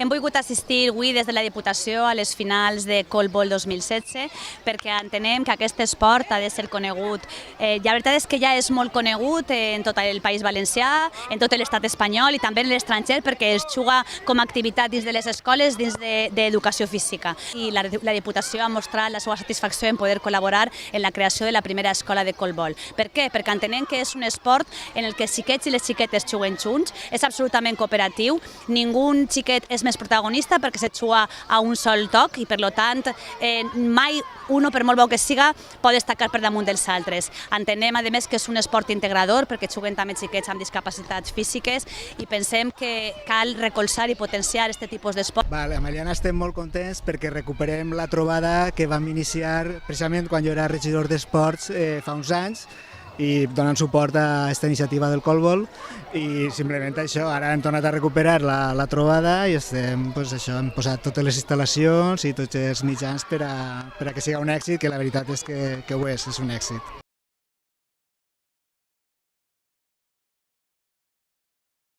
Hem volgut assistir avui des de la Diputació a les finals de Colbol 2016 perquè entenem que aquest esport ha de ser conegut. La veritat és que ja és molt conegut en tot el País Valencià, en tot l'estat espanyol i també en l'estranger perquè es juga com a activitat dins de les escoles, dins d'educació física. I la Diputació ha mostrat la seva satisfacció en poder col·laborar en la creació de la primera escola de Colbol. Per què? Perquè entenem que és un esport en el que els xiquets i les xiquetes juguen junts, és absolutament cooperatiu, ningú xiquet és més protagonista perquè se juga a un sol toc i per tant mai un, per molt bo que siga, pot destacar per damunt dels altres. Entenem a més que és un esport integrador perquè juguen també xiquets amb discapacitats físiques i pensem que cal recolzar i potenciar aquest tipus d'esport. Amb Eliana estem molt contents perquè recuperem la trobada que vam iniciar precisament quan jo era regidor d'esports fa uns anys i donant suport a aquesta iniciativa del Colbol i simplement això, ara hem tornat a recuperar la trobada i hem posat totes les instal·lacions i tots els mitjans per a que sigui un èxit, que la veritat és que ho és un èxit.